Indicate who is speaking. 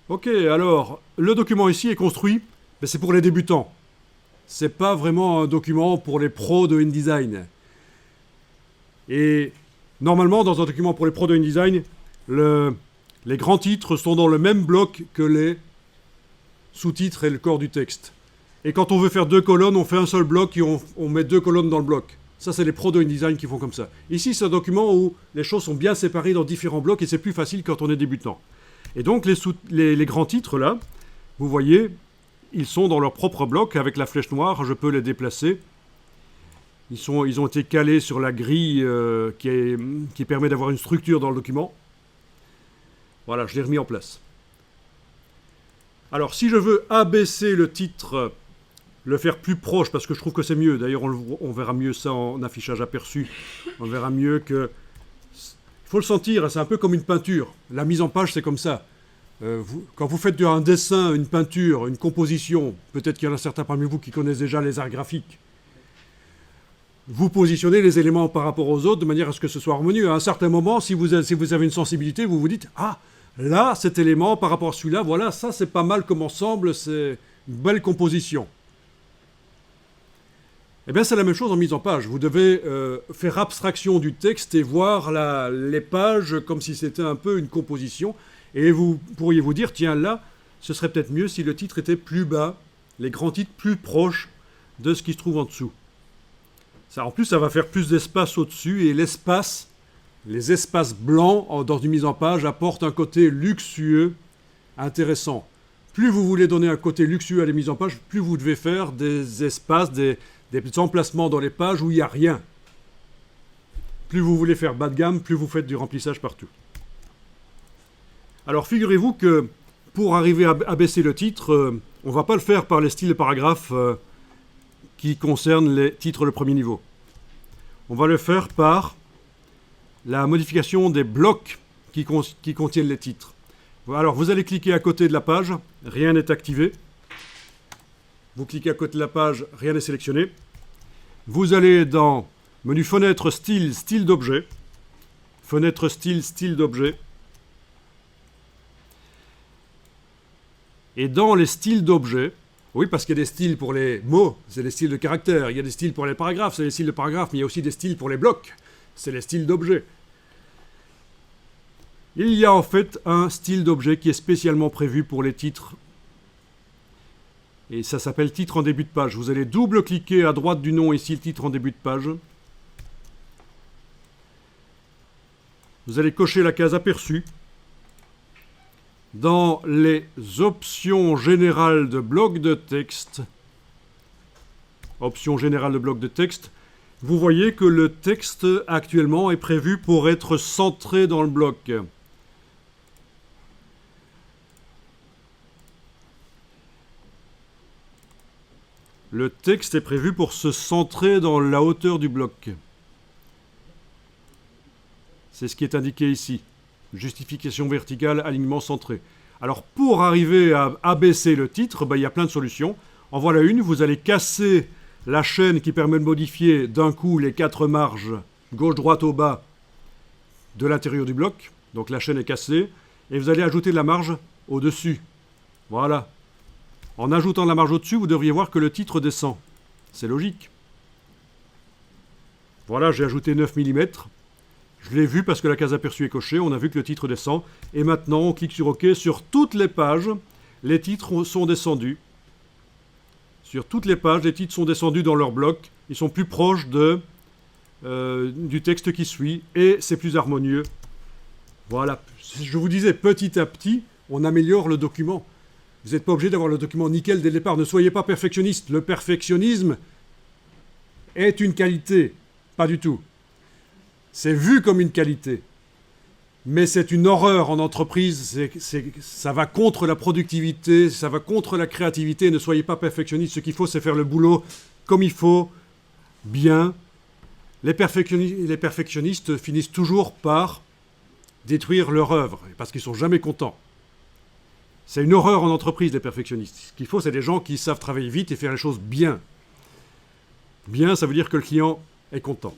Speaker 1: Ok, alors, le document ici est construit, mais c'est pour les débutants. C'est pas vraiment un document pour les pros de InDesign. Et normalement, dans un document pour les pros de InDesign, les grands titres sont dans le même bloc que les sous-titres et le corps du texte. Et quand on veut faire deux colonnes, on fait un seul bloc et on met deux colonnes dans le bloc. Ça, c'est les pros de InDesign qui font comme ça. Ici, c'est un document où les choses sont bien séparées dans différents blocs et c'est plus facile quand on est débutant. Et donc, les grands titres, là, vous voyez, ils sont dans leur propre bloc avec la flèche noire. Je peux les déplacer. Ils ont été calés sur la grille qui permet d'avoir une structure dans le document. Voilà, je l'ai remis en place. Alors, si je veux abaisser le titre, le faire plus proche, parce que je trouve que c'est mieux. D'ailleurs, on verra mieux ça en affichage aperçu. On verra mieux que... Il faut le sentir, c'est un peu comme une peinture. La mise en page, c'est comme ça. Quand vous faites un dessin, une peinture, une composition, peut-être qu'il y en a certains parmi vous qui connaissent déjà les arts graphiques, vous positionnez les éléments par rapport aux autres de manière à ce que ce soit harmonieux. À un certain moment, si vous avez une sensibilité, vous vous dites « Ah, là, cet élément par rapport à celui-là, voilà, ça c'est pas mal comme ensemble, c'est une belle composition. » Eh bien, c'est la même chose en mise en page. Vous devez faire abstraction du texte et voir les pages comme si c'était un peu une composition. Et vous pourriez vous dire, tiens, là, ce serait peut-être mieux si le titre était plus bas, les grands titres plus proches de ce qui se trouve en dessous. Ça, en plus, ça va faire plus d'espace au-dessus et les espaces blancs dans une mise en page apportent un côté luxueux intéressant. Plus vous voulez donner un côté luxueux à la mise en page, plus vous devez faire des espaces, des emplacements dans les pages où il n'y a rien. Plus vous voulez faire bas de gamme, plus vous faites du remplissage partout. Alors figurez-vous que pour arriver à baisser le titre, on ne va pas le faire par les styles de paragraphes qui concernent les titres de premier niveau. On va le faire par la modification des blocs qui contiennent les titres. Alors vous allez cliquer à côté de la page, rien n'est activé. Vous cliquez à côté de la page, rien n'est sélectionné. Vous allez dans menu fenêtre, style, style d'objet. Fenêtre, style, style d'objet. Et dans les styles d'objets, oui, parce qu'il y a des styles pour les mots, c'est des styles de caractères. Il y a des styles pour les paragraphes, c'est des styles de paragraphes, mais il y a aussi des styles pour les blocs, c'est les styles d'objets. Il y a en fait un style d'objet qui est spécialement prévu pour les titres. Et ça s'appelle titre en début de page. Vous allez double-cliquer à droite du nom ici, le titre en début de page. Vous allez cocher la case aperçu. Dans les options générales de bloc de texte, options générales de bloc de texte, vous voyez que le texte actuellement est prévu pour être centré dans le bloc. Le texte est prévu pour se centrer dans la hauteur du bloc. C'est ce qui est indiqué ici. Justification verticale, alignement centré. Alors pour arriver à abaisser le titre, il y a plein de solutions. En voilà une, vous allez casser la chaîne qui permet de modifier d'un coup les 4 marges gauche, droite, au bas de l'intérieur du bloc. Donc la chaîne est cassée. Et vous allez ajouter de la marge au-dessus. Voilà. En ajoutant de la marge au-dessus, vous devriez voir que le titre descend. C'est logique. Voilà, j'ai ajouté 9 mm. Je l'ai vu parce que la case aperçue est cochée, on a vu que le titre descend. Et maintenant, on clique sur OK. Sur toutes les pages, les titres sont descendus. Sur toutes les pages, les titres sont descendus dans leur bloc. Ils sont plus proches du texte qui suit. Et c'est plus harmonieux. Voilà. Je vous disais, petit à petit, on améliore le document. Vous n'êtes pas obligé d'avoir le document nickel dès le départ. Ne soyez pas perfectionniste. Le perfectionnisme est une qualité. Pas du tout. C'est vu comme une qualité. Mais c'est une horreur en entreprise. Ça va contre la productivité, ça va contre la créativité. Ne soyez pas perfectionniste. Ce qu'il faut, c'est faire le boulot comme il faut, bien. Les perfectionnistes finissent toujours par détruire leur œuvre, parce qu'ils ne sont jamais contents. C'est une horreur en entreprise, les perfectionnistes. Ce qu'il faut, c'est des gens qui savent travailler vite et faire les choses bien. Bien, ça veut dire que le client est content.